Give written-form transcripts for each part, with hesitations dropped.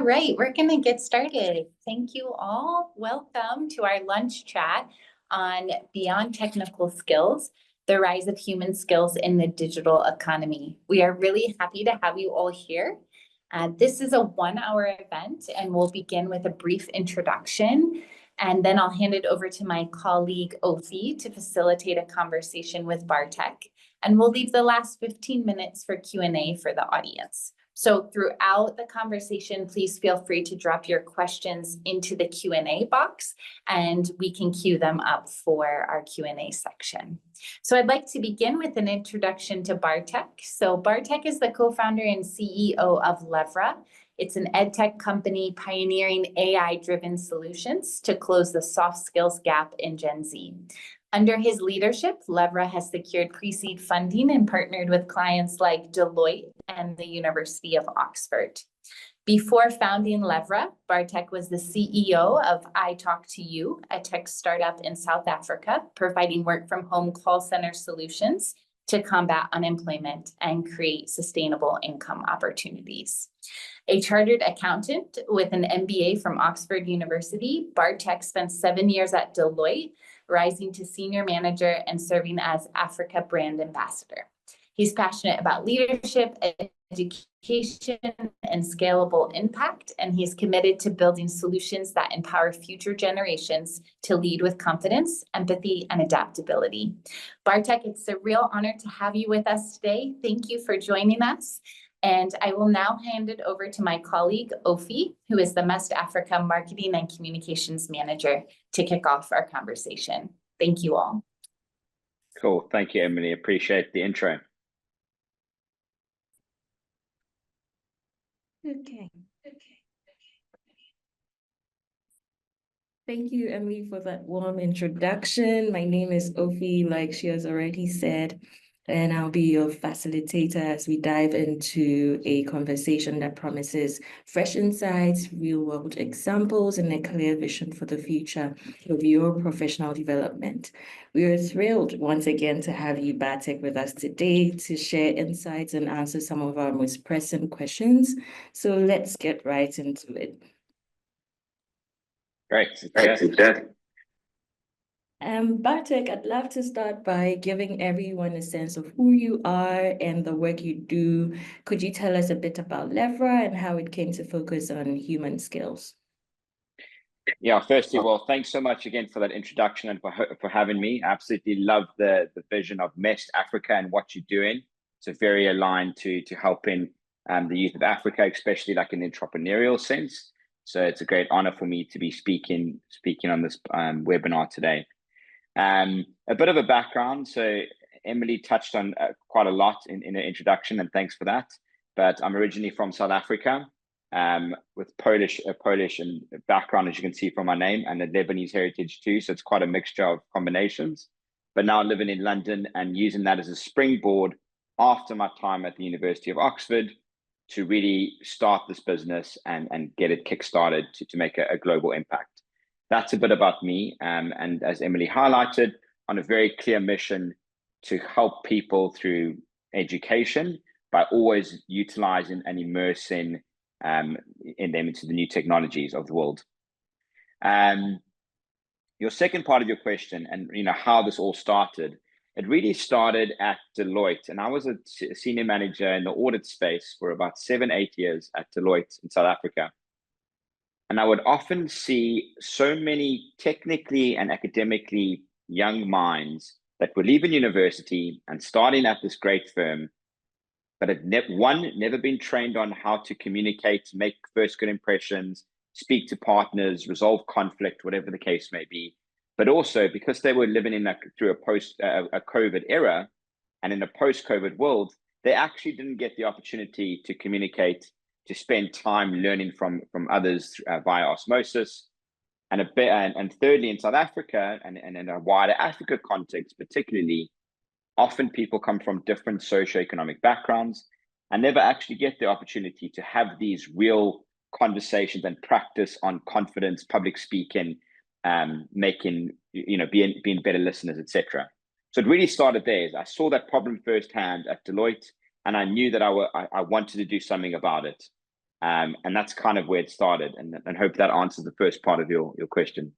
All right, we're going to get started. Thank you all. Welcome to our lunch chat on Beyond Technical Skills, the rise of human skills in the digital economy. We are really happy to have you all here. This is a 1-hour event, and we'll begin with a brief introduction, and then I'll hand it over to my colleague, Ofi, to facilitate a conversation with Bartek, and we'll leave the last 15 minutes for Q&A for the audience. So throughout the conversation, please feel free to drop your questions into the Q&A box, and we can queue them up for our Q&A section. So I'd like to begin with an introduction to Bartek. So Bartek is the co-founder and CEO of LEVRA. It's an edtech company pioneering AI-driven solutions to close the soft skills gap in Gen Z. Under his leadership, LEVRA has secured pre-seed funding and partnered with clients like Deloitte and the University of Oxford. Before founding LEVRA, Bartek was the CEO of iTalk2You, a tech startup in South Africa, providing work-from-home call center solutions to combat unemployment and create sustainable income opportunities. A chartered accountant with an MBA from Oxford University, Bartek spent 7 years at Deloitte, rising to senior manager and serving as Africa brand ambassador. He's passionate about leadership, education, and scalable impact, and he's committed to building solutions that empower future generations to lead with confidence, empathy, and adaptability. Bartek, it's a real honor to have you with us today. Thank you for joining us. And I will now hand it over to my colleague, Ofi, who is the MEST Africa Marketing and Communications Manager, to kick off our conversation. Thank you all. Cool. Thank you, Emily. Appreciate the intro. Okay. Thank you, Emily, for that warm introduction. My name is Ofi, like she has already said, and I'll be your facilitator as we dive into a conversation that promises fresh insights, real-world examples, and a clear vision for the future of your professional development. We are thrilled once again to have you, Bartek, with us today to share insights and answer some of our most pressing questions. So let's get right into it. Great. Bartek, I'd love to start by giving everyone a sense of who you are and the work you do. Could you tell us a bit about LEVRA and how it came to focus on human skills? Yeah, firstly, well, thanks so much again for that introduction and for having me. I absolutely love the vision of MEST Africa and what you're doing. So very aligned to helping the youth of Africa, especially like in an entrepreneurial sense. So it's a great honor for me to be speaking on this webinar today. A bit of a background. So Emily touched on quite a lot in her introduction, and thanks for that. But I'm originally from South Africa, with Polish and background, as you can see from my name, and a Lebanese heritage too. So it's quite a mixture of combinations. But now living in London and using that as a springboard after my time at the University of Oxford to really start this business and get it kickstarted to make a global impact. That's a bit about me, and as Emily highlighted, on a very clear mission to help people through education by always utilizing and immersing them into the new technologies of the world. Your second part of your question, and how this all started, it really started at Deloitte, and I was a senior manager in the audit space for about 7-8 years at Deloitte in South Africa. And I would often see so many technically and academically young minds that were leaving university and starting at this great firm, but had never been trained on how to communicate, make first good impressions, speak to partners, resolve conflict, whatever the case may be. But also because they were living through a COVID era and in a post-COVID world, they actually didn't get the opportunity to communicate, to spend time learning from others via osmosis. And thirdly, in South Africa and in a wider Africa context, particularly, often people come from different socioeconomic backgrounds and never actually get the opportunity to have these real conversations and practice on confidence, public speaking, being better listeners, etc. So it really started there. I saw that problem firsthand at Deloitte, and I knew that I wanted to do something about it. And that's kind of where it started, and hope that answers the first part of your question.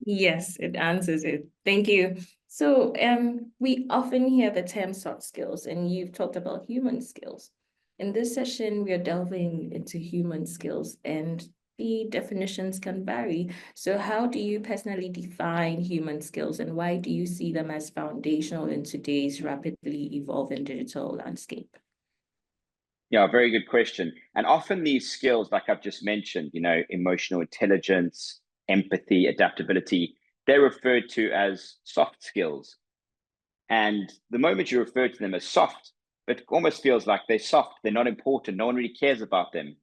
Yes, it answers it. Thank you. So we often hear the term soft skills, and you've talked about human skills. In this session, we are delving into human skills, and the definitions can vary. So how do you personally define human skills, and why do you see them as foundational in today's rapidly evolving digital landscape? Yeah, very good question. And often these skills, like I've just mentioned, emotional intelligence, empathy, adaptability, they're referred to as soft skills. And the moment you refer to them as soft, it almost feels like they're soft, they're not important, no one really cares about them.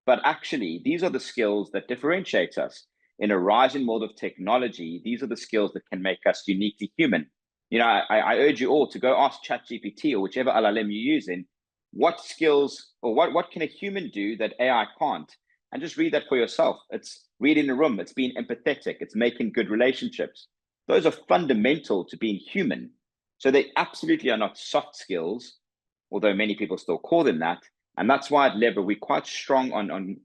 But actually, these are the skills that differentiate us. In a rising world of technology, these are the skills that can make us uniquely human. I urge you all to go ask ChatGPT or whichever LLM you're using, what skills or what can a human do that AI can't? And just read that for yourself. It's reading a room, it's being empathetic, it's making good relationships. Those are fundamental to being human. So they absolutely are not soft skills, although many people still call them that. And that's why at LEVRA, we're quite strong on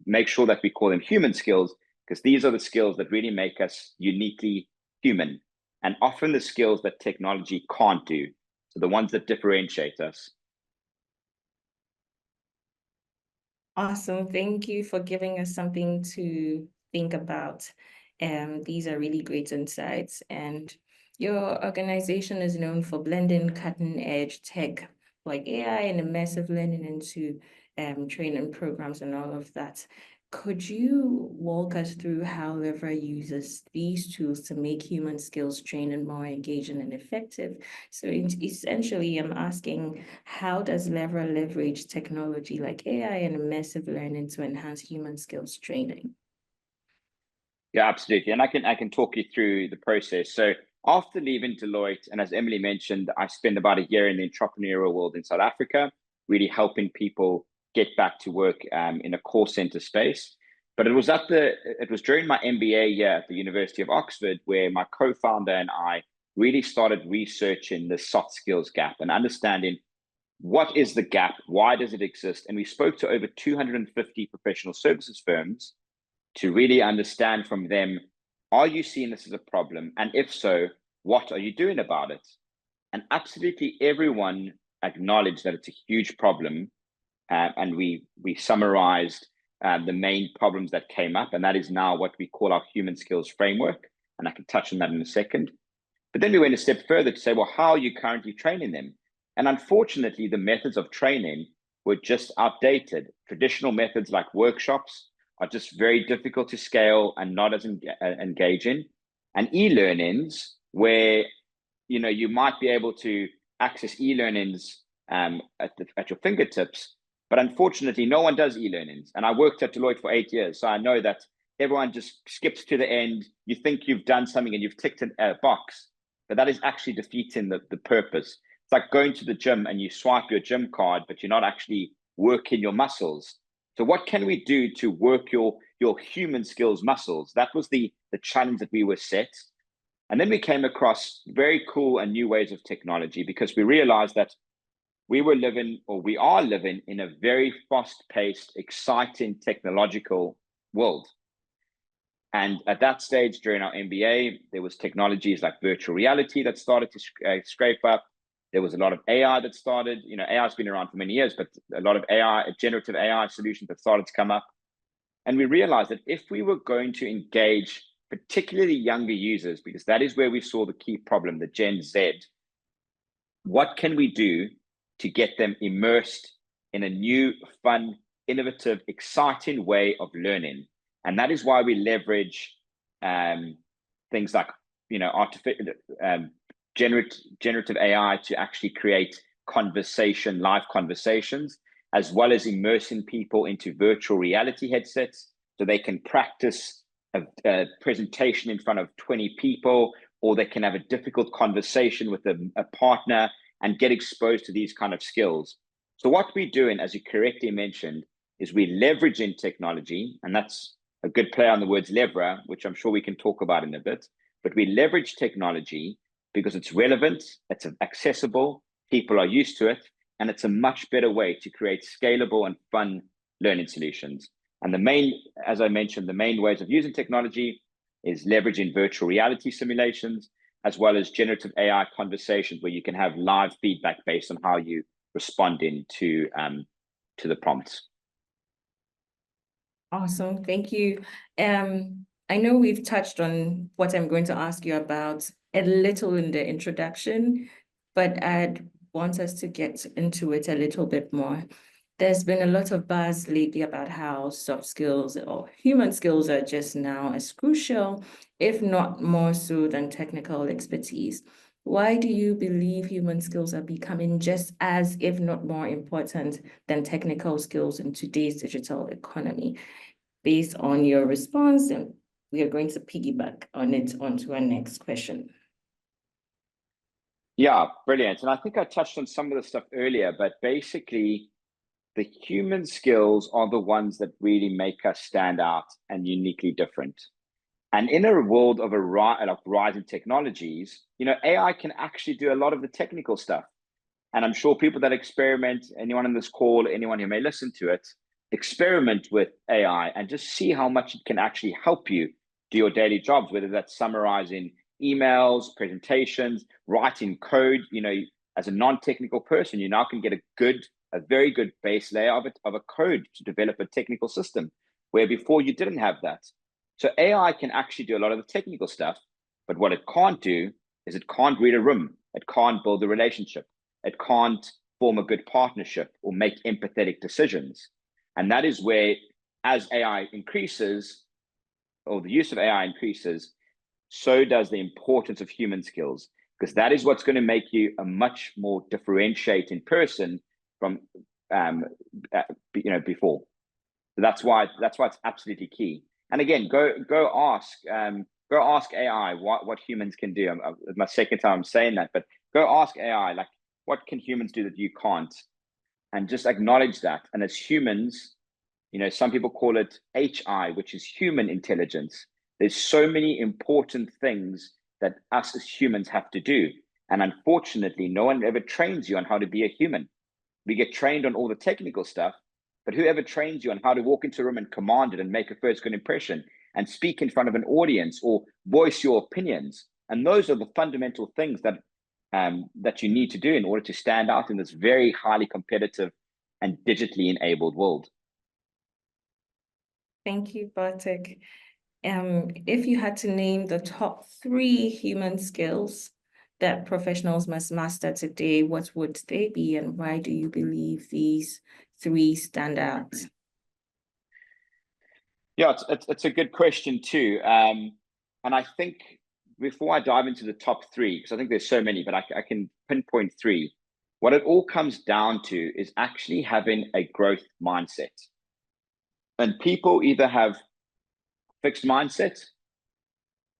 make sure that we call them human skills, because these are the skills that really make us uniquely human, and often the skills that technology can't do. So the ones that differentiate us. Awesome. Thank you for giving us something to think about. These are really great insights. And your organization is known for blending cutting-edge tech like AI and immersive learning into training programs and all of that. Could you walk us through how LEVRA uses these tools to make human skills training more engaging and effective? So essentially, I'm asking, how does LEVRA leverage technology like AI and immersive learning to enhance human skills training? Yeah, absolutely. And I can talk you through the process. So after leaving Deloitte, and as Emily mentioned, I spent about a year in the entrepreneurial world in South Africa, really helping people get back to work in a call center space. But it was during my MBA year at the University of Oxford where my co-founder and I really started researching the soft skills gap and understanding what is the gap, why does it exist? And we spoke to over 250 professional services firms to really understand from them, are you seeing this as a problem? And if so, what are you doing about it? And absolutely everyone acknowledged that it's a huge problem. And we summarized the main problems that came up. And that is now what we call our human skills framework. And I can touch on that in a second. But then we went a step further to say, well, how are you currently training them? And unfortunately, the methods of training were just outdated. Traditional methods like workshops are just very difficult to scale and not as engaging. And e-learnings, where you might be able to access e-learnings at your fingertips, but unfortunately, no one does e-learnings. And I worked at Deloitte for 8 years, so I know that everyone just skips to the end. You think you've done something and you've ticked a box, but that is actually defeating the purpose. It's like going to the gym and you swipe your gym card, but you're not actually working your muscles. So what can we do to work your human skills muscles? That was the challenge that we were set. And then we came across very cool and new ways of technology, because we realized that we are living in a very fast-paced, exciting technological world. And at that stage during our MBA, there was technologies like virtual reality that started to scrape up. There was a lot of AI that started. AI has been around for many years, but a lot of AI, generative AI solutions that started to come up. And we realized that if we were going to engage particularly younger users, because that is where we saw the key problem, the Gen Z, what can we do to get them immersed in a new, fun, innovative, exciting way of learning? And that is why we leverage things like generative AI to actually create live conversations, as well as immersing people into virtual reality headsets so they can practice a presentation in front of 20 people, or they can have a difficult conversation with a partner and get exposed to these kind of skills. So what we're doing, as you correctly mentioned, is we're leveraging technology, and that's a good play on the words LEVRA, which I'm sure we can talk about in a bit, but we leverage technology because it's relevant, it's accessible, people are used to it, and it's a much better way to create scalable and fun learning solutions. And as I mentioned, the main ways of using technology is leveraging virtual reality simulations, as well as generative AI conversations where you can have live feedback based on how you respond to the prompts. Awesome, thank you. I know we've touched on what I'm going to ask you about a little in the introduction, but I'd want us to get into it a little bit more. There's been a lot of buzz lately about how soft skills or human skills are just now as crucial, if not more so than technical expertise. Why do you believe human skills are becoming just as, if not more important than technical skills in today's digital economy? Based on your response, and we are going to piggyback on it onto our next question. Yeah, brilliant. And I think I touched on some of the stuff earlier, but basically, the human skills are the ones that really make us stand out and uniquely different. And in a world of rising technologies, AI can actually do a lot of the technical stuff. And I'm sure people that experiment, anyone on this call, anyone who may listen to it, experiment with AI and just see how much it can actually help you do your daily jobs, whether that's summarizing emails, presentations, writing code. As a non-technical person, you now can get a very good base layer of a code to develop a technical system, where before you didn't have that. So AI can actually do a lot of the technical stuff, but what it can't do is it can't read a room. It can't build a relationship. It can't form a good partnership or make empathetic decisions. And that is where, as AI increases, or the use of AI increases, so does the importance of human skills, because that is what's going to make you a much more differentiating person from before. So that's why it's absolutely key. And again, go ask AI what humans can do. It's my second time saying that, but go ask AI, like, what can humans do that you can't? And just acknowledge that. And as humans, some people call it HI, which is human intelligence. There's so many important things that us as humans have to do. And unfortunately, no one ever trains you on how to be a human. We get trained on all the technical stuff, but whoever trains you on how to walk into a room and command it and make a first good impression and speak in front of an audience or voice your opinions? And those are the fundamental things that you need to do in order to stand out in this very highly competitive and digitally enabled world. Thank you, Bartek. If you had to name the top 3 human skills that professionals must master today, what would they be, and why do you believe these 3 stand out? Yeah, it's a good question too. And I think before I dive into the top 3, because I think there's so many, but I can pinpoint 3. What it all comes down to is actually having a growth mindset. And people either have fixed mindset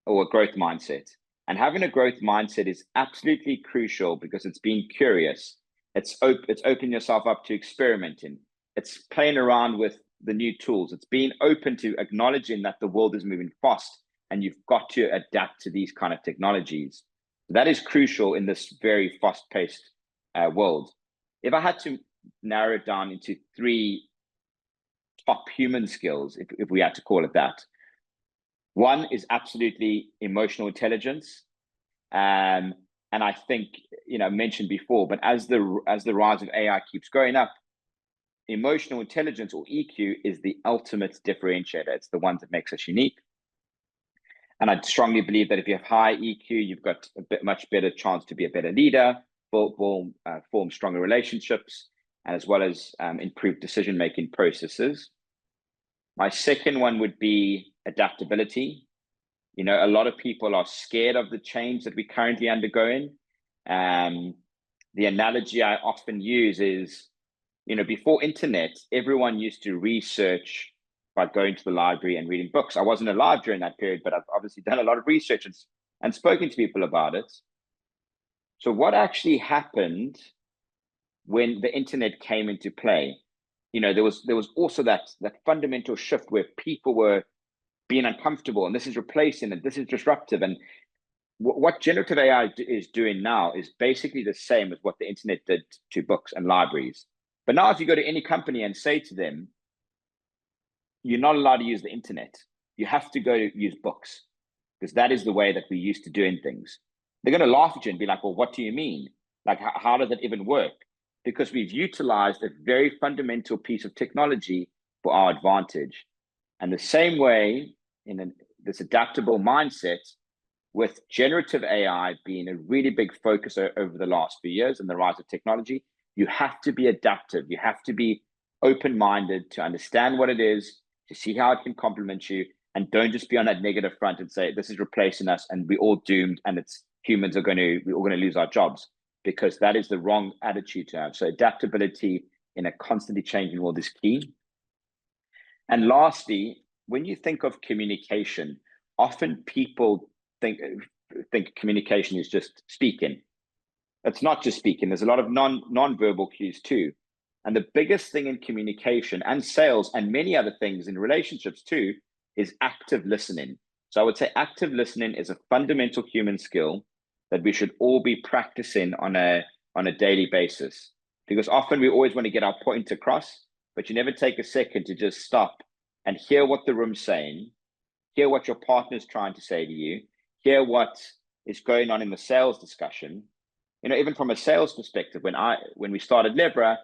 or a growth mindset. And having a growth mindset is absolutely crucial, because it's being curious. It's opening yourself up to experimenting. It's playing around with the new tools. It's being open to acknowledging that the world is moving fast and you've got to adapt to these kind of technologies. That is crucial in this very fast-paced world. If I had to narrow it down into 3 top human skills, if we had to call it that, one is absolutely emotional intelligence. And I think, mentioned before, but as the rise of AI keeps going up, emotional intelligence, or EQ, is the ultimate differentiator. It's the one that makes us unique. And I strongly believe that if you have high EQ, you've got much better chance to be a better leader, form stronger relationships, and as well as improve decision-making processes. My second one would be adaptability. A lot of people are scared of the change that we're currently undergoing. The analogy I often use is, before internet, everyone used to research by going to the library and reading books. I wasn't alive during that period, but I've obviously done a lot of research and spoken to people about it. So what actually happened when the internet came into play? There was also that fundamental shift where people were being uncomfortable, and this is replacing, and this is disruptive. And what generative AI is doing now is basically the same as what the internet did to books and libraries. But now if you go to any company and say to them, you're not allowed to use the internet, you have to go to use books, because that is the way that we're used to doing things. They're going to laugh at you and be like, well, what do you mean? Like, how does it even work? Because we've utilized a very fundamental piece of technology for our advantage. And the same way, in this adaptable mindset, with generative AI being a really big focus over the last few years and the rise of technology, you have to be adaptive. You have to be open-minded to understand what it is, to see how it can complement you, and don't just be on that negative front and say, this is replacing us and we're all doomed and we're all going to lose our jobs, because that is the wrong attitude to have. So adaptability in a constantly changing world is key. And lastly, when you think of communication, often people think communication is just speaking. It's not just speaking. There's a lot of non-verbal cues too. And the biggest thing in communication and sales and many other things in relationships too is active listening. So I would say active listening is a fundamental human skill that we should all be practicing on a daily basis, because often we always want to get our point across, but you never take a second to just stop and hear what the room's saying, hear what your partner's trying to say to you, hear what is going on in the sales discussion. You know, even from a sales perspective, when we started LEVRA,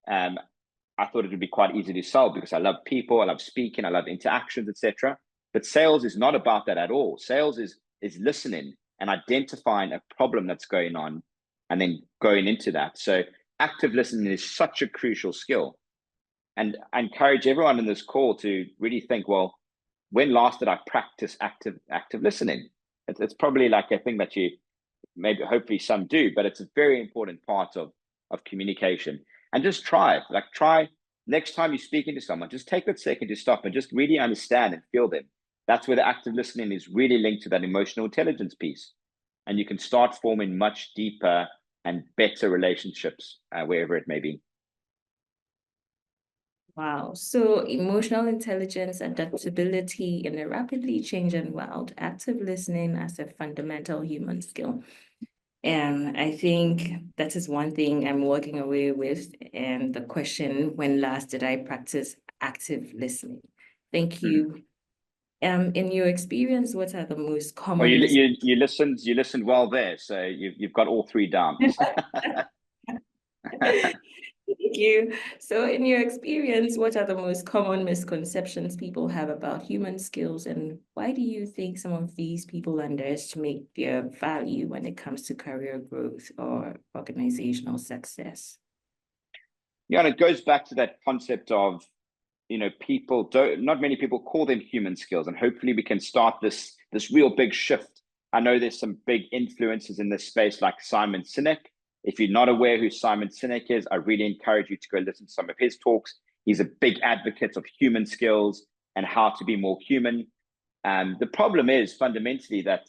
I thought it would be quite easy to sell because I love people, I love speaking, I love interactions, etc. But sales is not about that at all. Sales is listening and identifying a problem that's going on and then going into that. So active listening is such a crucial skill. And I encourage everyone in this call to really think, well, when last did I practice active listening? It's probably like a thing that you maybe hopefully some do, but it's a very important part of communication. And just try it. Like, try next time you're speaking to someone, just take that second to stop and just really understand and feel them. That's where the active listening is really linked to that emotional intelligence piece. And you can start forming much deeper and better relationships wherever it may be. Wow. So emotional intelligence, adaptability in a rapidly changing world, active listening as a fundamental human skill. And I think that is one thing I'm walking away with. And the question, when last did I practice active listening? Thank you. In your experience, what are the most common? Well, you listened well there. So you've got all three down. Thank you. So in your experience, what are the most common misconceptions people have about human skills, and why do you think some of these people underestimate their value when it comes to career growth or organizational success? Yeah, and it goes back to that concept of, you know, not many people call them human skills, and hopefully we can start this real big shift. I know there's some big influencers in this space like Simon Sinek. If you're not aware who Simon Sinek is, I really encourage you to go listen to some of his talks. He's a big advocate of human skills and how to be more human. The problem is fundamentally that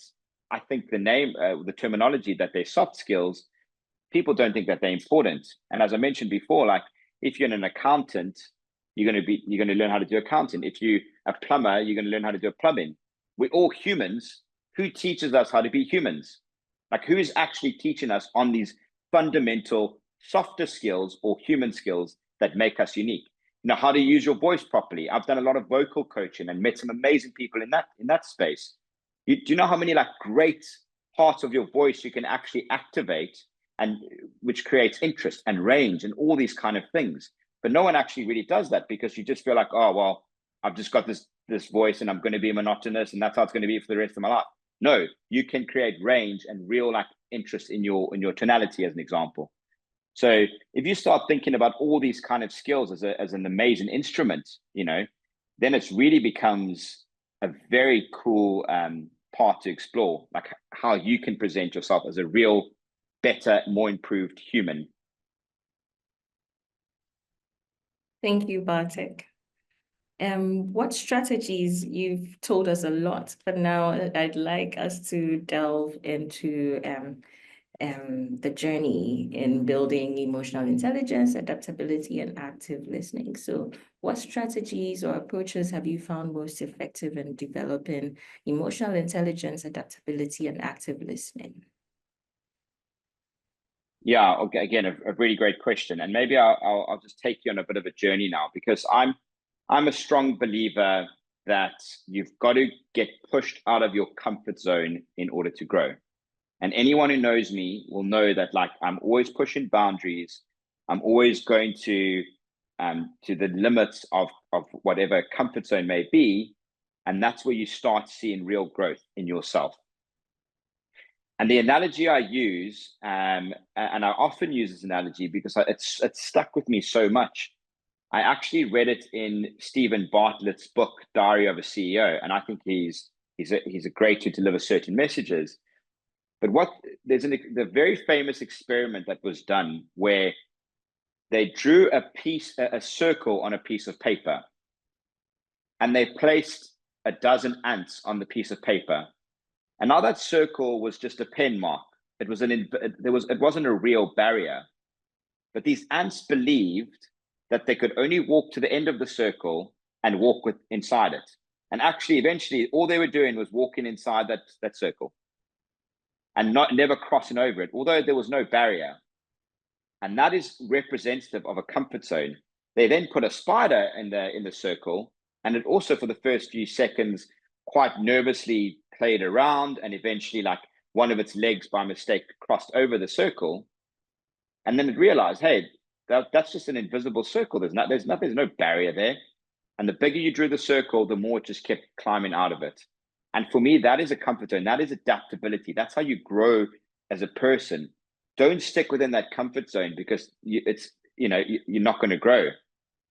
I think the terminology that they're soft skills, people don't think that they're important. And as I mentioned before, like if you're an accountant, you're going to learn how to do accounting. If you're a plumber, you're going to learn how to do plumbing. We're all humans. Who teaches us how to be humans? Like, who is actually teaching us on these fundamental softer skills or human skills that make us unique? You know, how to use your voice properly. I've done a lot of vocal coaching and met some amazing people in that space. Do you know how many like great parts of your voice you can actually activate, and which creates interest and range and all these kind of things? But no one actually really does that, because you just feel like, oh, well, I've just got this voice and I'm going to be monotonous and that's how it's going to be for the rest of my life. No, you can create range and real like interest in your tonality, as an example. So if you start thinking about all these kind of skills as an amazing instrument, you know, then it really becomes a very cool part to explore, like how you can present yourself as a real, better, more improved human. Thank you, Bartek. What strategies, you've told us a lot, but now I'd like us to delve into the journey in building emotional intelligence, adaptability, and active listening. So What strategies or approaches have you found most effective in developing emotional intelligence, adaptability, and active listening? Yeah, okay, again, a really great question. And maybe I'll just take you on a bit of a journey now, because I'm a strong believer that you've got to get pushed out of your comfort zone in order to grow. And anyone who knows me will know that, like, I'm always pushing boundaries. I'm always going to the limits of whatever comfort zone may be. And that's where you start seeing real growth in yourself. And the analogy I use, and I often use this analogy because it's stuck with me so much. I actually read it in Stephen Bartlett's book, Diary of a CEO, and I think he's a great to deliver certain messages. But the very famous experiment that was done where they drew a circle on a piece of paper, and they placed a dozen ants on the piece of paper. And now that circle was just a pen mark. It wasn't a real barrier. But these ants believed that they could only walk to the end of the circle and walk inside it. And actually, eventually, all they were doing was walking inside that circle and never crossing over it, although there was no barrier. And that is representative of a comfort zone. They then put a spider in the circle, and it also, for the first few seconds, quite nervously played around, and eventually, like, one of its legs by mistake crossed over the circle. And then it realized, hey, that's just an invisible circle. There's no barrier there. And the bigger you drew the circle, the more it just kept climbing out of it. And for me, that is a comfort zone. That is adaptability. That's how you grow as a person. Don't stick within that comfort zone, because you're not going to grow.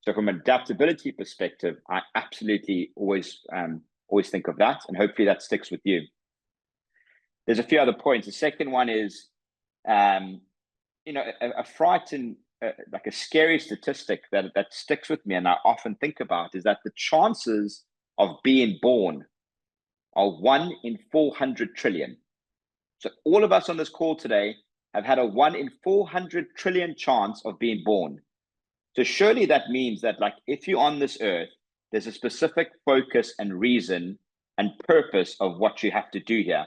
So from an adaptability perspective, I absolutely always think of that, and hopefully that sticks with you. There's a few other points. The second one is, a frightened, like a scary statistic that sticks with me and I often think about, is that the chances of being born are 1 in 400 trillion. So all of us on this call today have had a 1 in 400 trillion chance of being born. So surely that means that, like, if you're on this earth, there's a specific focus and reason and purpose of what you have to do here.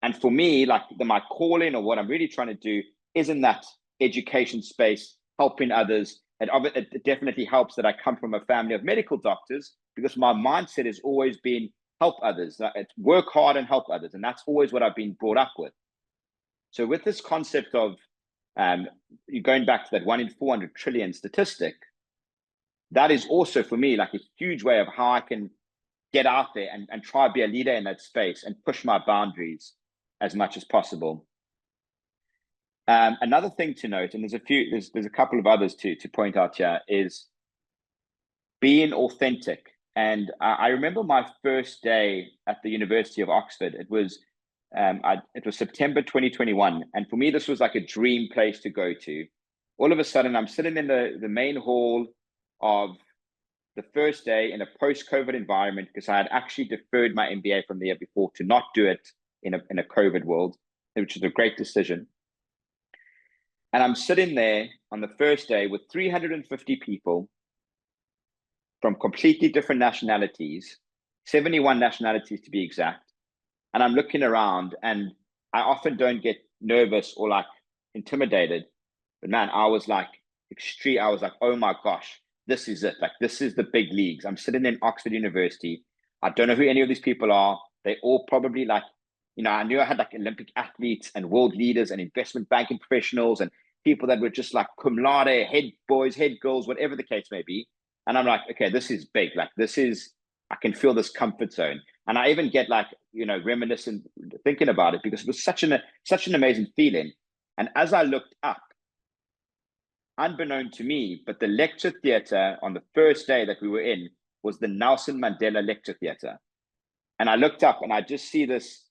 And for me, like, my calling, or what I'm really trying to do, is in that education space, helping others. It definitely helps that I come from a family of medical doctors, because my mindset has always been help others. It's work hard and help others. And that's always what I've been brought up with. So with this concept of you're going back to that 1 in 400 trillion statistic, that is also for me like a huge way of how I can get out there and try to be a leader in that space and push my boundaries as much as possible. Another thing to note, and there's a couple of others to point out here, is being authentic. And I remember my first day at the University of Oxford. It was September 2021, and for me this was like a dream place to go to. All of a sudden, I'm sitting in the main hall of the first day in a post-COVID environment, because I had actually deferred my MBA from the year before to not do it in a COVID world, which was a great decision. And I'm sitting there on the first day with 350 people from completely different nationalities, 71 nationalities to be exact. And I'm looking around, and I often don't get nervous or like intimidated. But man, I was like extreme. I was like, oh my gosh, this is it. Like, this is the big leagues. I'm sitting in Oxford University. I don't know who any of these people are. They all probably like, I knew I had like Olympic athletes and world leaders and investment banking professionals and people that were just like cum laude, head boys, head girls, whatever the case may be. And I'm like, okay, this is big. Like, I can feel this comfort zone. And I even get like, reminiscent thinking about it, because it was such an amazing feeling. And as I looked up, unbeknown to me, but the lecture theatre on the first day that we were in was the Nelson Mandela Lecture Theatre. And I looked up and I just see this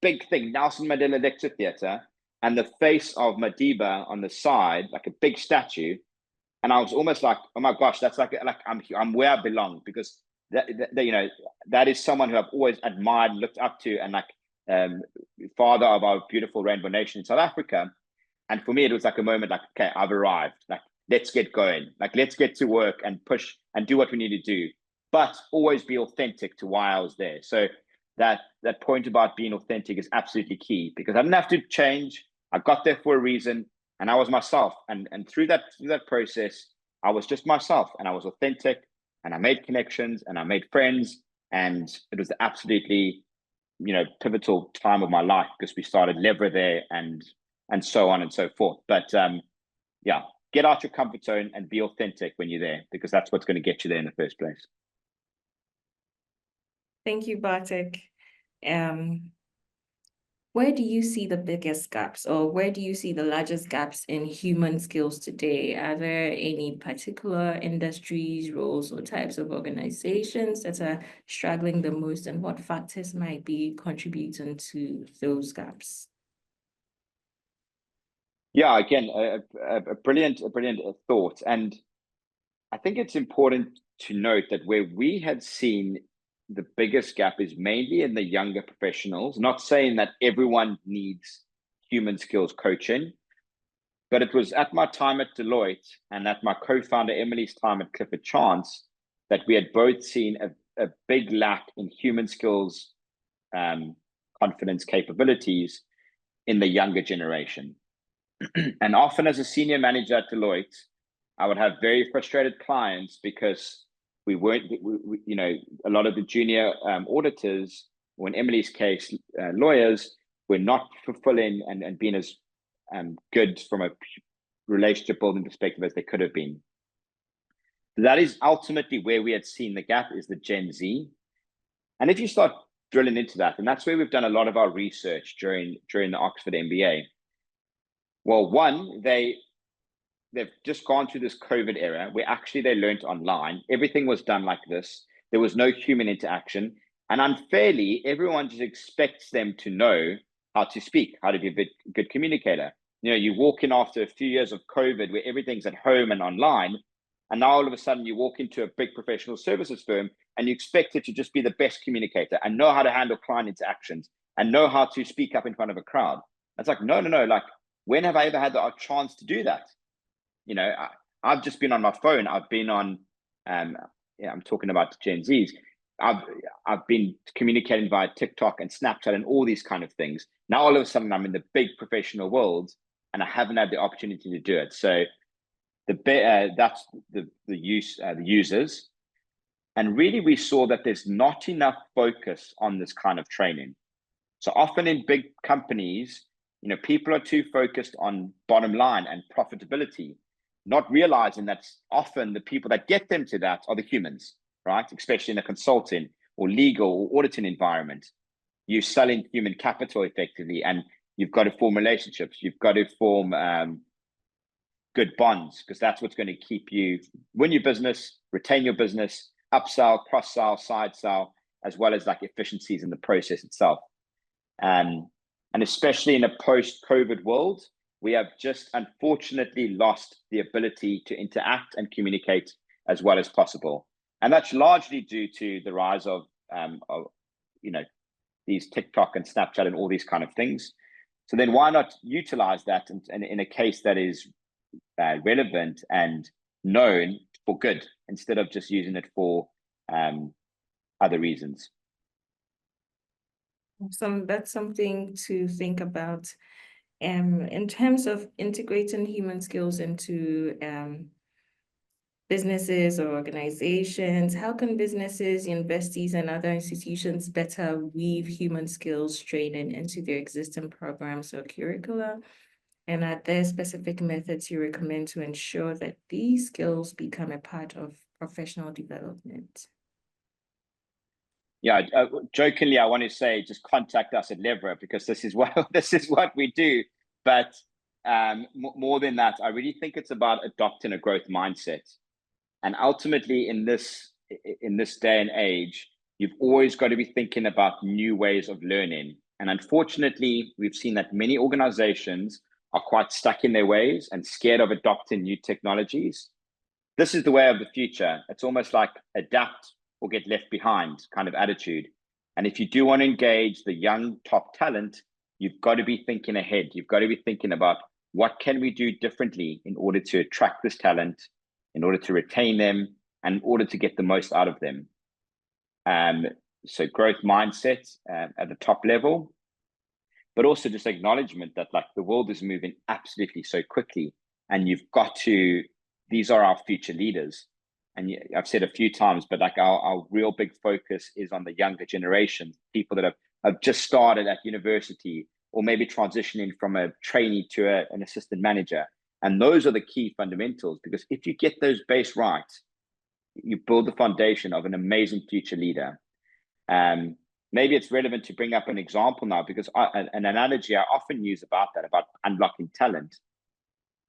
big thing, Nelson Mandela Lecture Theatre, and the face of Madiba on the side, like a big statue. And I was almost like, oh my gosh, that's like I'm where I belong, because that is someone who I've always admired, looked up to, and like father of our beautiful rainbow nation in South Africa. And for me, it was like a moment like, okay, I've arrived. Like, let's get going. Like, let's get to work and push and do what we need to do, but always be authentic to why I was there. So that point about being authentic is absolutely key, because I didn't have to change. I got there for a reason, and I was myself. And through that process, I was just myself, and I was authentic, and I made connections, and I made friends, and it was absolutely, pivotal time of my life, because we started LEVRA there, and so on and so forth. But yeah, get out your comfort zone and be authentic when you're there, because that's what's going to get you there in the first place. Thank you, Bartek. Where do you see the biggest gaps, or where do you see the largest gaps in human skills today? Are there any particular industries, roles, or types of organizations that are struggling the most, and what factors might be contributing to those gaps? Yeah, again, a brilliant thought. And I think it's important to note that where we had seen the biggest gap is mainly in the younger professionals. Not saying that everyone needs human skills coaching, but it was at my time at Deloitte and at my co-founder Emily's time at Clifford Chance that we had both seen a big lack in human skills confidence capabilities in the younger generation. And often as a senior manager at Deloitte, I would have very frustrated clients because we weren't, a lot of the junior auditors, or in Emily's case, lawyers, were not fulfilling and being as good from a relationship building perspective as they could have been. That is ultimately where we had seen the gap, is the Gen Z. And if you start drilling into that, and that's where we've done a lot of our research during the Oxford MBA. Well, one, they've just gone through this COVID era where actually they learned online. Everything was done like this. There was no human interaction. And unfairly, everyone just expects them to know how to speak, how to be a good communicator. You walk in after a few years of COVID where everything's at home and online, and now all of a sudden you walk into a big professional services firm and you expect it to just be the best communicator and know how to handle client interactions and know how to speak up in front of a crowd. It's like, no. Like, when have I ever had the chance to do that? I've just been on my phone. I've been on, I'm talking about Gen Zs. I've been communicating via TikTok and Snapchat and all these kind of things. Now all of a sudden I'm in the big professional world and I haven't had the opportunity to do it. So that's the users. And really we saw that there's not enough focus on this kind of training. So often in big companies, people are too focused on bottom line and profitability, not realizing that often the people that get them to that are the humans, right? Especially in a consulting or legal or auditing environment. You're selling human capital effectively, and you've got to form relationships. You've got to form good bonds, because that's what's going to keep you, win your business, retain your business, upsell, cross-sell, side sell, as well as like efficiencies in the process itself. And especially in a post-COVID world, we have just unfortunately lost the ability to interact and communicate as well as possible. And that's largely due to the rise of these TikTok and Snapchat and all these kind of things. So then why not utilize that in a case that is relevant and known for good, instead of just using it for other reasons? That's something to think about. In terms of integrating human skills into businesses or organizations, how can businesses, universities, and other institutions better weave human skills training into their existing programs or curricula? And are there specific methods you recommend to ensure that these skills become a part of professional development? Yeah, jokingly, I want to say just contact us at LEVRA, because this is what we do. But more than that, I really think it's about adopting a growth mindset. And ultimately, in this day and age, you've always got to be thinking about new ways of learning. And unfortunately, we've seen that many organizations are quite stuck in their ways and scared of adopting new technologies. This is the way of the future. It's almost like adapt or get left behind kind of attitude. And if you do want to engage the young top talent, you've got to be thinking ahead. You've got to be thinking about What can we do differently in order to attract this talent, in order to retain them, and in order to get the most out of them? So growth mindset at the top level, but also just acknowledgement that like the world is moving absolutely so quickly, and you've got to, these are our future leaders. And I've said a few times, but like our real big focus is on the younger generation, people that have just started at university, or maybe transitioning from a trainee to an assistant manager. And those are the key fundamentals, because if you get those base right, you build the foundation of an amazing future leader. Maybe it's relevant to bring up an example now, because an analogy I often use about that, about unlocking talent.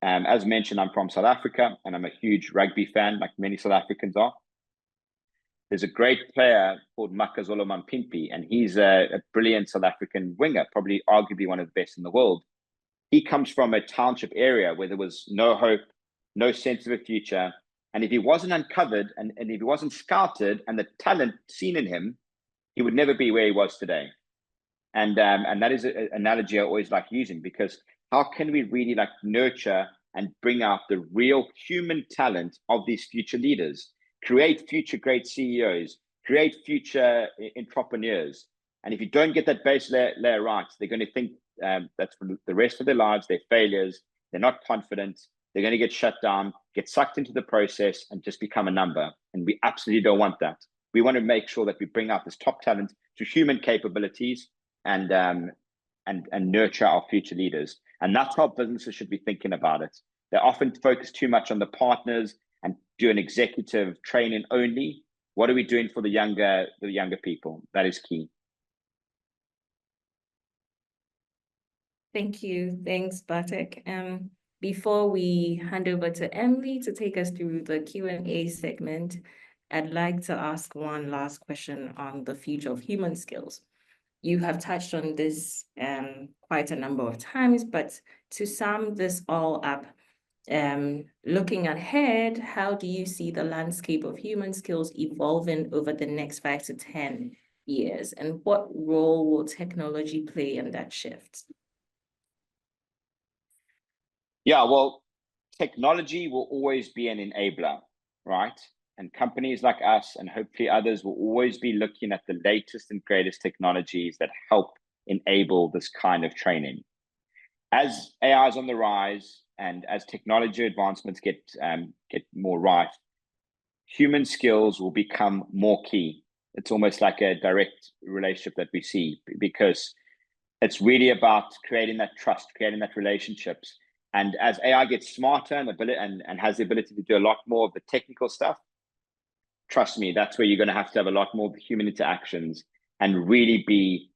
As mentioned, I'm from South Africa, and I'm a huge rugby fan, like many South Africans are. There's a great player called Makazole Mampimpi, and he's a brilliant South African winger, probably arguably one of the best in the world. He comes from a township area where there was no hope, no sense of a future. And if he wasn't uncovered and if he wasn't scouted and the talent seen in him, he would never be where he was today. And that is an analogy I always like using, because how can we really like nurture and bring out the real human talent of these future leaders, create future great CEOs, create future entrepreneurs? And if you don't get that base layer right, they're going to think that's for the rest of their lives, they're failures, they're not confident, they're going to get shut down, get sucked into the process, and just become a number. And we absolutely don't want that. We want to make sure that we bring out this top talent to human capabilities and nurture our future leaders. And that's how businesses should be thinking about it. They often focus too much on the partners and do an executive training only. What are we doing for the younger people? That is key. Thank you. Thanks, Bartek. Before we hand over to Emily to take us through the Q&A segment, I'd like to ask one last question on the future of human skills. You have touched on this quite a number of times, but to sum this all up, looking ahead, how do you see the landscape of human skills evolving over the next 5 to 10 years? And what role will technology play in that shift? Yeah, well, technology will always be an enabler, right? And companies like us, and hopefully others, will always be looking at the latest and greatest technologies that help enable this kind of training. As AI is on the rise, and as technology advancements get more rife, human skills will become more key. It's almost like a direct relationship that we see, because it's really about creating that trust, creating that relationships. And as AI gets smarter and has the ability to do a lot more of the technical stuff, trust me, that's where you're going to have a lot more human interactions and really be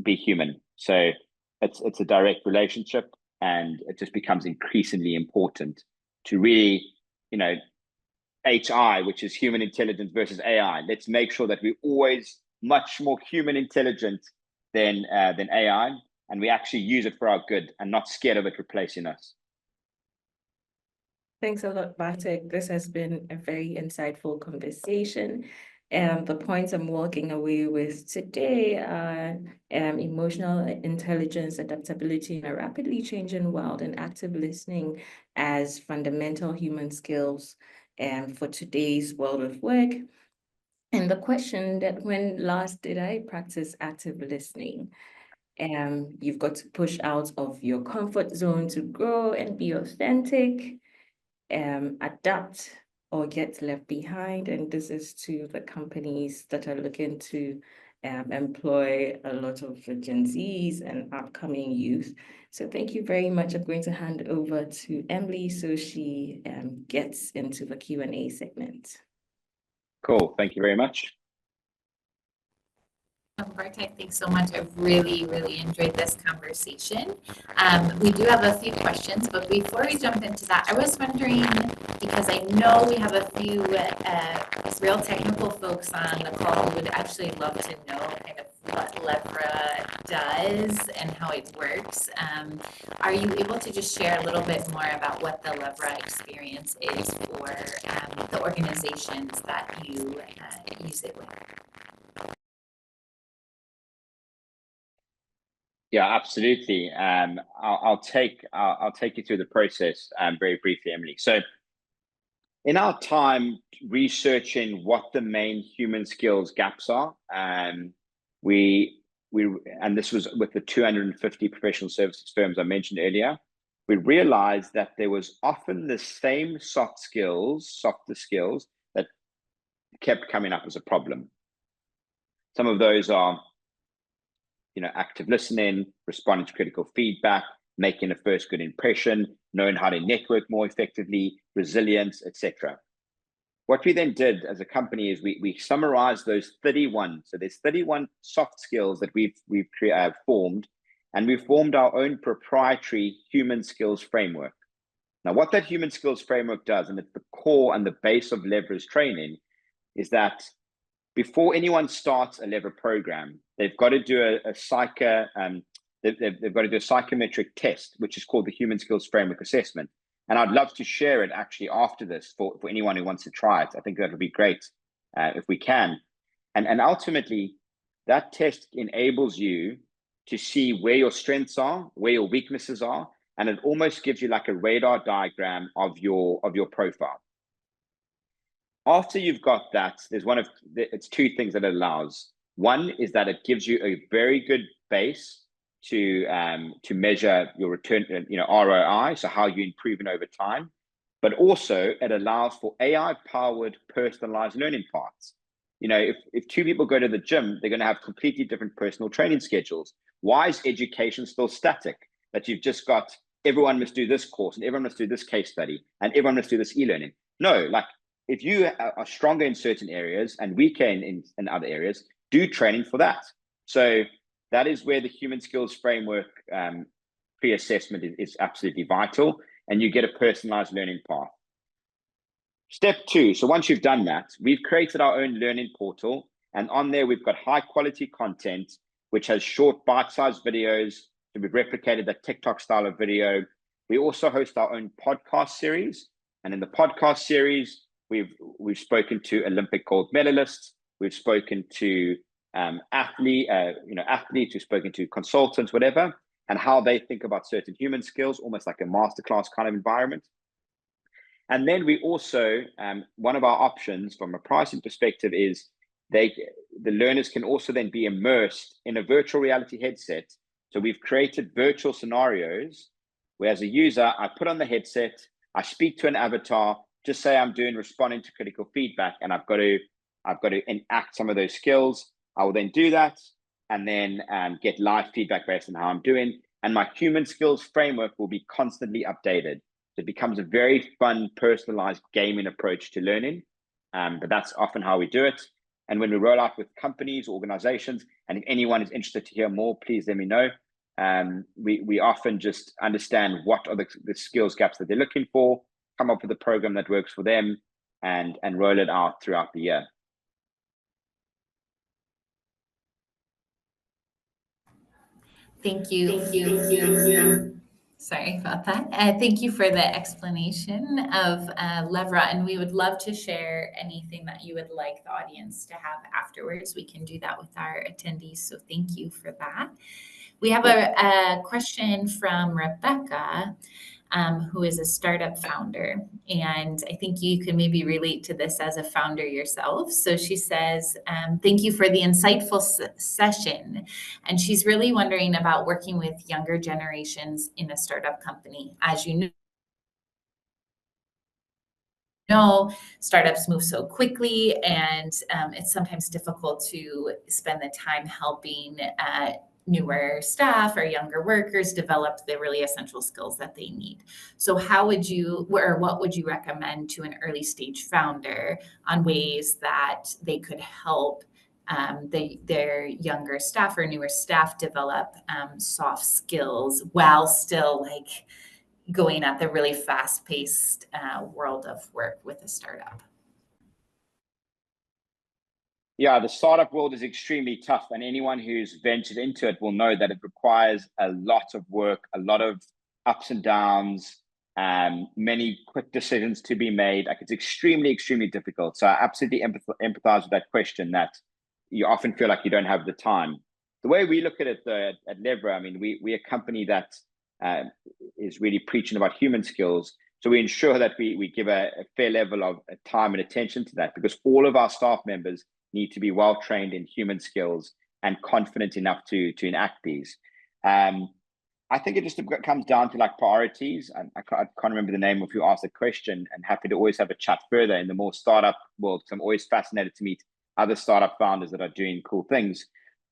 human. So it's a direct relationship, and it just becomes increasingly important to really, HI, which is human intelligence versus AI. Let's make sure that we're always much more human intelligent than AI, and we actually use it for our good and not scared of it replacing us. Thanks a lot, Bartek. This has been a very insightful conversation. The points I'm walking away with today are emotional intelligence, adaptability in a rapidly changing world, and active listening as fundamental human skills for today's world of work. And the question that when last did I practice active listening? You've got to push out of your comfort zone to grow and be authentic, adapt or get left behind. And this is to the companies that are looking to employ a lot of Gen Zs and upcoming youth. So thank you very much. I'm going to hand over to Emily so she gets into the Q&A segment. Cool. Thank you very much. Bartek, thanks so much. I've really, really enjoyed this conversation. We do have a few questions, but before we jump into that, I was wondering, because I know we have a few real technical folks on the call who would actually love to know kind of what LEVRA does and how it works. Are you able to just share a little bit more about what the LEVRA experience is for the organizations that you use it with? Yeah, absolutely. I'll take you through the process very briefly, Emily. So in our time researching what the main human skills gaps are, we and this was with the 250 professional services firms I mentioned earlier, we realized that there was often the same softer skills that kept coming up as a problem. Some of those are, active listening, responding to critical feedback, making a first good impression, knowing how to network more effectively, resilience, etc. What we then did as a company is we summarized those 31. So there's 31 soft skills that we've formed, and we formed our own proprietary human skills framework. Now, what that human skills framework does, and it's the core and the base of LEVRA's training, is that before anyone starts a LEVRA program, they've got to do they've got to do a psychometric test, which is called the Human Skills Framework Assessment. And I'd love to share it actually after this for anyone who wants to try it. I think that would be great if we can. And ultimately, that test enables you to see where your strengths are, where your weaknesses are, and it almost gives you like a radar diagram of your profile. After you've got that, it's two things that it allows. One is that it gives you a very good base to measure your return, ROI, so how you're improving over time. But also it allows for AI-powered personalized learning paths. If two people go to the gym, they're going to have completely different personal training schedules. Why is education still static? That you've just got everyone must do this course and everyone must do this case study and everyone must do this e-learning. No, like if you are stronger in certain areas and weaker in other areas, do training for that. So that is where the human skills framework pre-assessment is absolutely vital, and you get a personalized learning path. Step 2, so once you've done that, we've created our own learning portal, and on there we've got high quality content, which has short bite-sized videos. So we've replicated that TikTok style of video. We also host our own podcast series, and in the podcast series, we've spoken to Olympic gold medalists, we've spoken to athletes, we've spoken to consultants, whatever, and how they think about certain human skills, almost like a masterclass kind of environment. And then we also, one of our options from a pricing perspective is the learners can also then be immersed in a virtual reality headset. So we've created virtual scenarios where, as a user, I put on the headset, I speak to an avatar, just say I'm responding to critical feedback, and I've got to enact some of those skills. I will then do that and then get live feedback based on how I'm doing. And my human skills framework will be constantly updated. So it becomes a very fun, personalized gaming approach to learning. But that's often how we do it. And when we roll out with companies, organizations, and if anyone is interested to hear more, please let me know. We often just understand what are the skills gaps that they're looking for, come up with a program that works for them, and roll it out throughout the year. Thank you. Sorry about that. Thank you for the explanation of LEVRA, and we would love to share anything that you would like the audience to have afterwards. We can do that with our attendees, so thank you for that. We have a question from Rebecca, who is a startup founder. And I think you can maybe relate to this as a founder yourself. So she says, thank you for the insightful session. And she's really wondering about working with younger generations in a startup company. As you know, startups move so quickly, and it's sometimes difficult to spend the time helping newer staff or younger workers develop the really essential skills that they need. So what would you recommend to an early stage founder on ways that they could help their younger staff or newer staff develop soft skills while still going at the really fast-paced world of work with a startup? Yeah, the startup world is extremely tough, and anyone who's ventured into it will know that it requires a lot of work, a lot of ups and downs, many quick decisions to be made. Like, it's extremely, extremely difficult. So I absolutely empathize with that question, that you often feel like you don't have the time. the way we look at it at LEVRA, I mean, we're a company that is really preaching about human skills. So we ensure that we give a fair level of time and attention to that, because all of our staff members need to be well trained in human skills and confident enough to enact these. I think it just comes down to like priorities. I can't remember the name of who asked the question, and happy to always have a chat further in the more startup world, because I'm always fascinated to meet other startup founders that are doing cool things.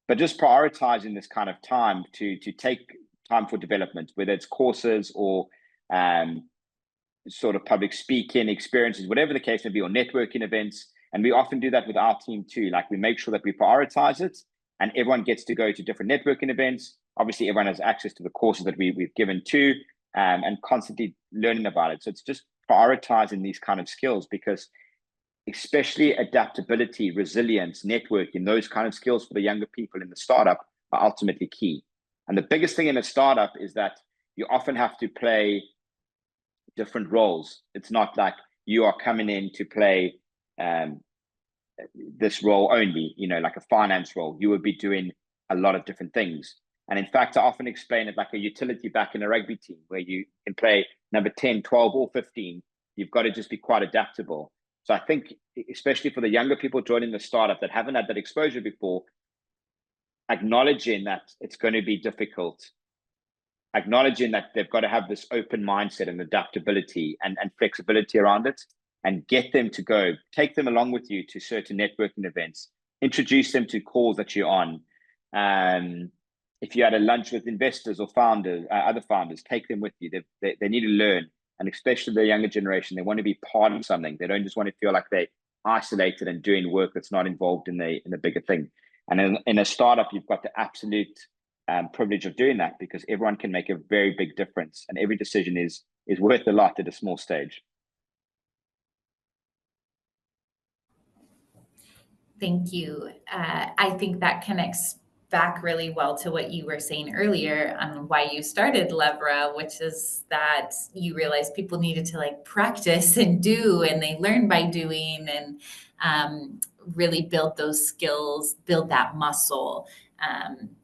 But just prioritizing this kind of time to take time for development, whether it's courses or sort of public speaking experiences, whatever the case may be, or networking events. And we often do that with our team too. Like, we make sure that we prioritize it, and everyone gets to go to different networking events. Obviously, everyone has access to the courses that we've given too, and constantly learning about it. So it's just prioritizing these kind of skills, because especially adaptability, resilience, networking, those kind of skills for the younger people in the startup are ultimately key. And the biggest thing in a startup is that you often have to play different roles. It's not like you are coming in to play this role only, like a finance role. You would be doing a lot of different things. And in fact, I often explain it like a utility back in a rugby team, where you can play number 10, 12, or 15. You've got to just be quite adaptable. So I think, especially for the younger people joining the startup that haven't had that exposure before, acknowledging that it's going to be difficult, acknowledging that they've got to have this open mindset and adaptability and flexibility around it, and get them to go, take them along with you to certain networking events, introduce them to calls that you're on. If you had a lunch with investors or founders, other founders, take them with you. They need to learn. And especially the younger generation, they want to be part of something. They don't just want to feel like they're isolated and doing work that's not involved in the bigger thing. And in a startup, you've got the absolute privilege of doing that, because everyone can make a very big difference, and every decision is worth a lot at a small stage. Thank you. I think that connects back really well to what you were saying earlier on why you started LEVRA, which is that you realized people needed to like practice and do, and they learn by doing, and really build those skills, build that muscle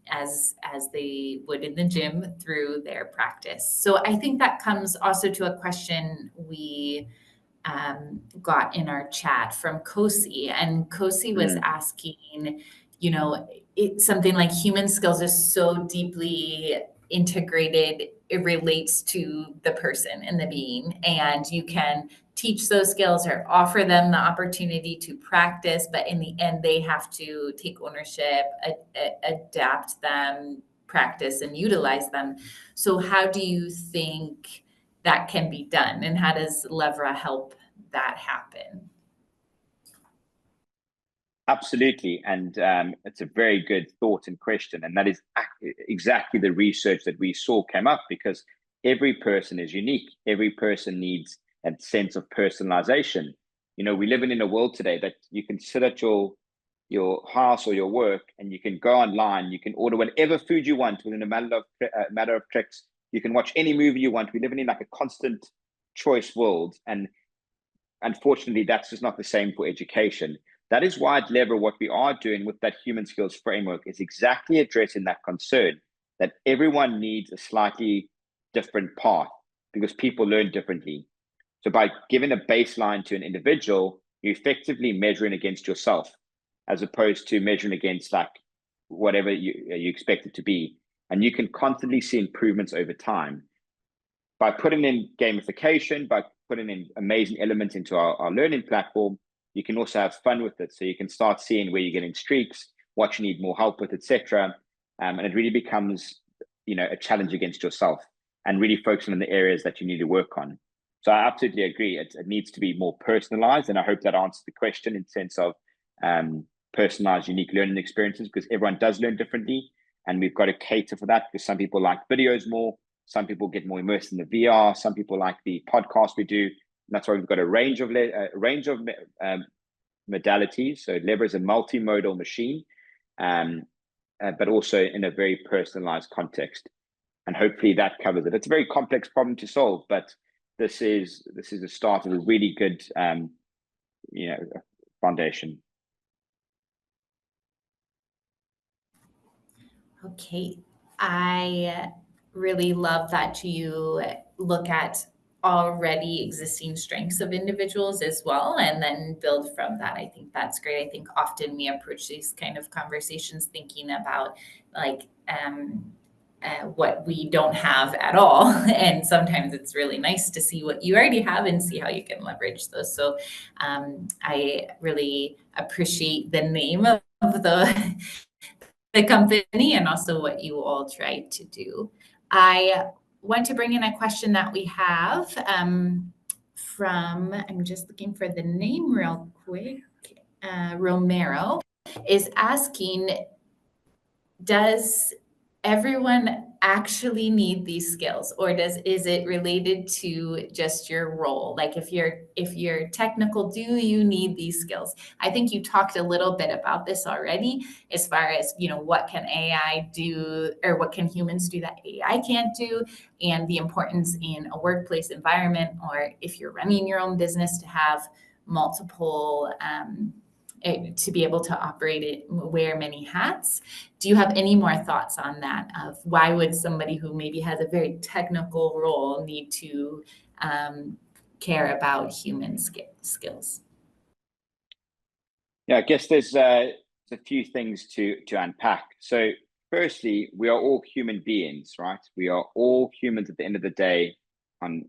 as they would in the gym through their practice. So I think that comes also to a question we got in our chat from Kosi, and Kosi was asking, it's something like human skills is so deeply integrated, it relates to the person and the being, and you can teach those skills or offer them the opportunity to practice, but in the end they have to take ownership, adapt them, practice and utilize them. So how do you think that can be done, and how does LEVRA help that happen? Absolutely. And it's a very good thought and question. And that is exactly the research that we saw came up, because every person is unique. Every person needs a sense of personalization. We live in a world today that you can sit at your house or your work, and you can go online, you can order whatever food you want within a matter of clicks. You can watch any movie you want. We live in like a constant choice world. And unfortunately, that's just not the same for education. That is why at LEVRA, what we are doing with that human skills framework is exactly addressing that concern, that everyone needs a slightly different path, because people learn differently. So by giving a baseline to an individual, you're effectively measuring against yourself, as opposed to measuring against like whatever you expect it to be. And you can constantly see improvements over time. By putting in gamification, by putting in amazing elements into our learning platform, you can also have fun with it. So you can start seeing where you're getting streaks, what you need more help with, etc. And it really becomes, a challenge against yourself, and really focusing on the areas that you need to work on. So I absolutely agree. It needs to be more personalized. And I hope that answers the question in sense of personalized, unique learning experiences, because everyone does learn differently. And we've got to cater for that, because some people like videos more. Some people get more immersed in the VR. Some people like the podcast we do. And that's why we've got a range of modalities. So LEVRA is a multimodal machine, but also in a very personalized context. And hopefully that covers it. It's a very complex problem to solve, but this is the start of a really good foundation. Okay, I really love that you look at already existing strengths of individuals as well, and then build from that. I think that's great. I think often we approach these kind of conversations thinking about like what we don't have at all. And sometimes it's really nice to see what you already have and see how you can leverage those. So I really appreciate the name of the company and also what you all try to do. I want to bring in a question that we have from, I'm just looking for the name real quick. Romero is asking, does everyone actually need these skills, or is it related to just your role? Like if you're technical, do you need these skills? I think you talked a little bit about this already, as far as, you know, what can AI do, or what can humans do that AI can't do, and the importance in a workplace environment, or if you're running your own business, to have multiple to be able to operate it, wear many hats. Do you have any more thoughts on that, of why would somebody who maybe has a very technical role need to care about human skills? Yeah, I guess there's a few things to unpack. So firstly, we are all human beings, right? We are all humans at the end of the day. On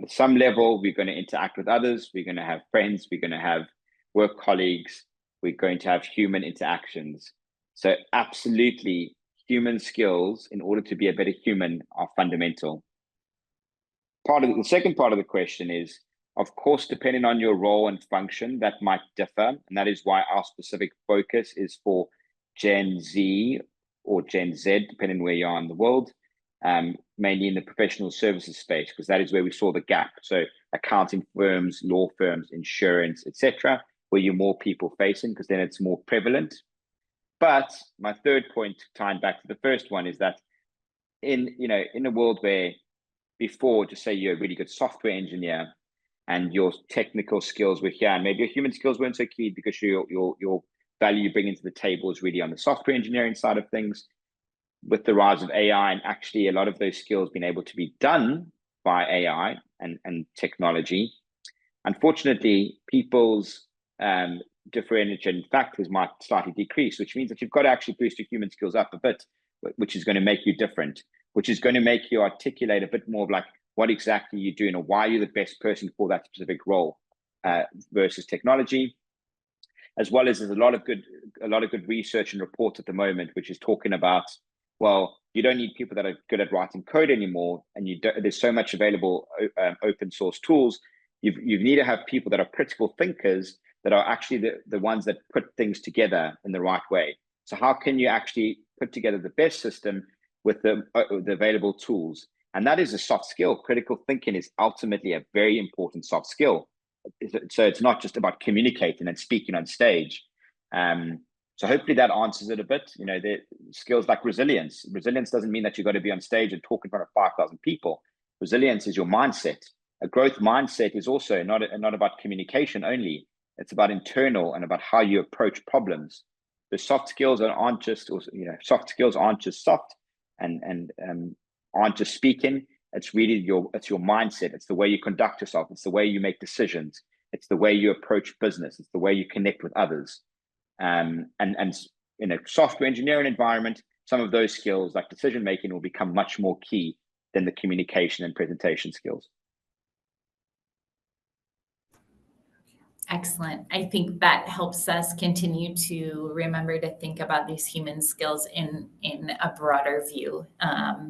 some level, we're going to interact with others. We're going to have friends. We're going to have work colleagues. We're going to have human interactions. So absolutely, human skills, in order to be a better human, are fundamental. The second part of the question is, of course, depending on your role and function, that might differ. And that is why our specific focus is for Gen Z or Gen Z, depending where you are in the world, mainly in the professional services space, because that is where we saw the gap. So accounting firms, law firms, insurance, etc., where you're more people facing, because then it's more prevalent. But my third point, tying back to the first one, is that in a world where before, just say you're a really good software engineer and your technical skills were here, and maybe your human skills weren't so key because your value you bring into the table is really on the software engineering side of things. With the rise of AI, and actually a lot of those skills being able to be done by AI and technology, unfortunately, people's differentiating factors might slightly decrease, which means that you've got to actually boost your human skills up a bit, which is going to make you different, which is going to make you articulate a bit more of like what exactly you're doing or why you're the best person for that specific role, versus technology. As well as there's a lot of good research and reports at the moment, which is talking about, well, you don't need people that are good at writing code anymore, and there's so much available open source tools. You need to have people that are critical thinkers, that are actually the ones that put things together in the right way. So how can you actually put together the best system with the available tools? And that is a soft skill. Critical thinking is ultimately a very important soft skill. So it's not just about communicating and speaking on stage. So hopefully that answers it a bit. You know, the skills like resilience. Resilience doesn't mean that you've got to be on stage and talk in front of 5,000 people. Resilience is your mindset. A growth mindset is also not about communication only. It's about internal and about how you approach problems. The soft skills aren't just, soft skills aren't just soft and aren't just speaking. It's really it's your mindset. It's the way you conduct yourself. It's the way you make decisions. It's the way you approach business. It's the way you connect with others. And in a software engineering environment, some of those skills like decision making will become much more key than the communication and presentation skills. Excellent. I think that helps us continue to remember to think about these human skills in a broader view.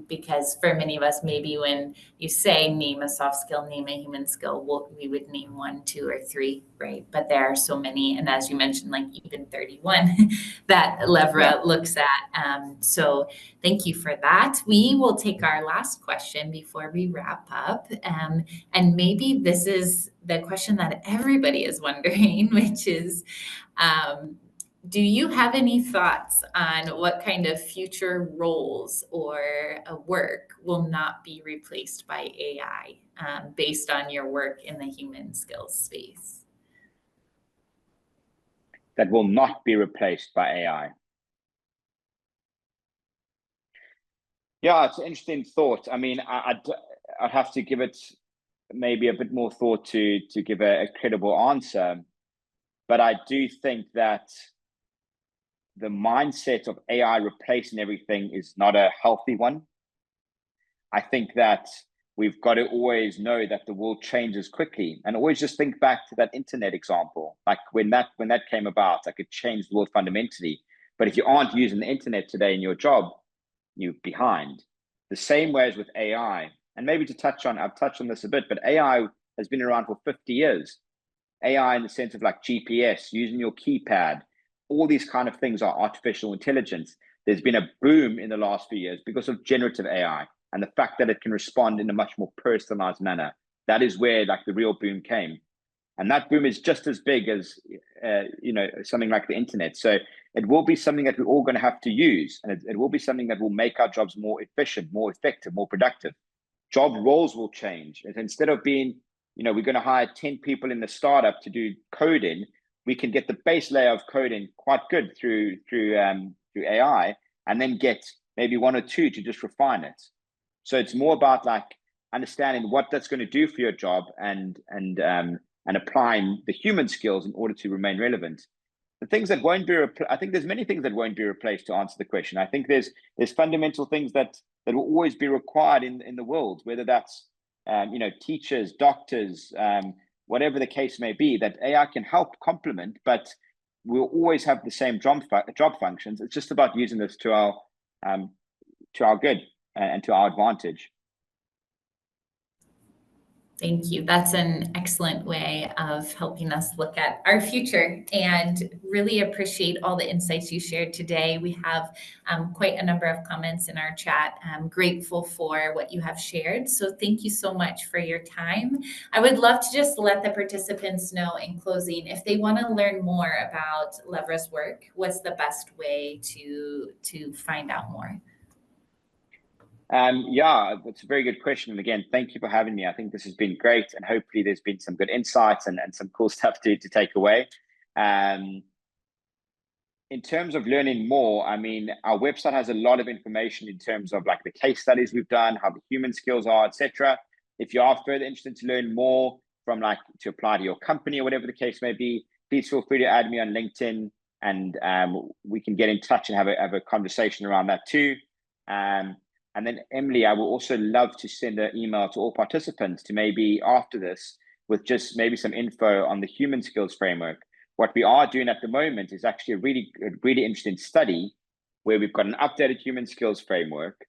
Because for many of us, maybe when you say name a soft skill, name a human skill, we would name 1, 2, or 3, right? But there are so many, and as you mentioned, like even 31 that LEVRA looks at. So thank you for that. We will take our last question before we wrap up. And maybe this is the question that everybody is wondering, which is, do you have any thoughts on what kind of future roles or work will not be replaced by AI, based on your work in the human skills space? That will not be replaced by AI. Yeah, it's an interesting thought. I mean, I'd have to give it maybe a bit more thought to give a credible answer. But I do think that the mindset of AI replacing everything is not a healthy one. I think that we've got to always know that the world changes quickly, and always just think back to that internet example. Like when that came about, like it changed the world fundamentally. But if you aren't using the internet today in your job, you're behind. The same way as with AI. And maybe I've touched on this a bit, but AI has been around for 50 years. AI in the sense of like GPS, using your keypad, all these kind of things are artificial intelligence. There's been a boom in the last few years because of generative AI and the fact that it can respond in a much more personalized manner. That is where like the real boom came. And that boom is just as big as, something like the internet. So it will be something that we're all going to have to use. And it will be something that will make our jobs more efficient, more effective, more productive. Job roles will change. And instead of being, we're going to hire 10 people in the startup to do coding, we can get the base layer of coding quite good through AI, and then get maybe one or two to just refine it. So it's more about like understanding what that's going to do for your job and applying the human skills in order to remain relevant. The things that won't be I think there's many things that won't be replaced to answer the question. I think there's fundamental things that will always be required in the world, whether that's teachers, doctors, whatever the case may be, that AI can help complement, but we'll always have the same job functions. It's just about using this to our good and to our advantage. Thank you. That's an excellent way of helping us look at our future, and really appreciate all the insights you shared today. We have quite a number of comments in our chat. I'm grateful for what you have shared. So thank you so much for your time. I would love to just let the participants know in closing, if they want to learn more about LEVRA's work, what's the best way to find out more? Yeah, that's a very good question. And again, thank you for having me. I think this has been great, and hopefully there's been some good insights and some cool stuff to take away. In terms of learning more, I mean, our website has a lot of information in terms of like the case studies we've done, how the human skills are, etc. If you are further interested to learn more from like to apply to your company or whatever the case may be, please feel free to add me on LinkedIn, and we can get in touch and have a conversation around that too. And then Emily, I will also love to send an email to all participants to maybe after this with just maybe some info on the human skills framework. What we are doing at the moment is actually a really interesting study where we've got an updated human skills framework.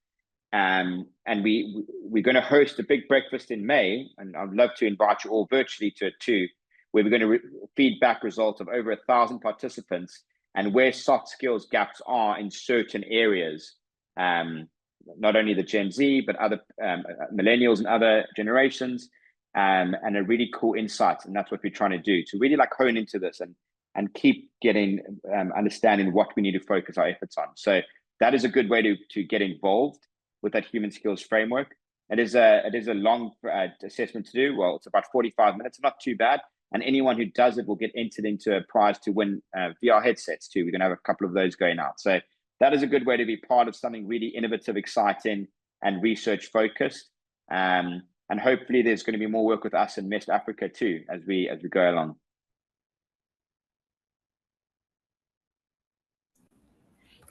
And we're going to host a big breakfast in May, and I'd love to invite you all virtually to it too, where we're going to feed back results of over 1,000 participants and where soft skills gaps are in certain areas. Not only the Gen Z, but other millennials and other generations, and a really cool insight. And that's what we're trying to do, to really like hone into this and keep getting understanding what we need to focus our efforts on. So that is a good way to get involved with that human skills framework. It is a long assessment to do. Well, it's about 45 minutes, not too bad. And anyone who does it will get entered into a prize to win VR headsets too. We're going to have a couple of those going out. So that is a good way to be part of something really innovative, exciting, and research focused. And hopefully there's going to be more work with us in MEST Africa too, as we go along.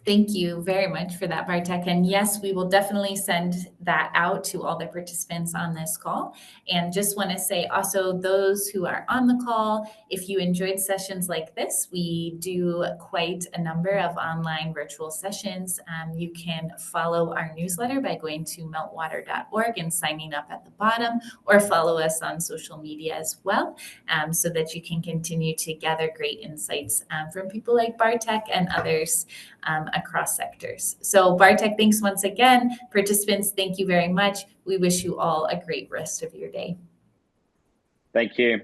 Thank you very much for that, Bartek. And yes, we will definitely send that out to all the participants on this call. And just want to say also, those who are on the call, if you enjoyed sessions like this, we do quite a number of online virtual sessions. You can follow our newsletter by going to meltwater.org and signing up at the bottom, or follow us on social media as well, so that you can continue to gather great insights from people like Bartek and others across sectors. So Bartek, thanks once again. Participants, thank you very much. We wish you all a great rest of your day. Thank you.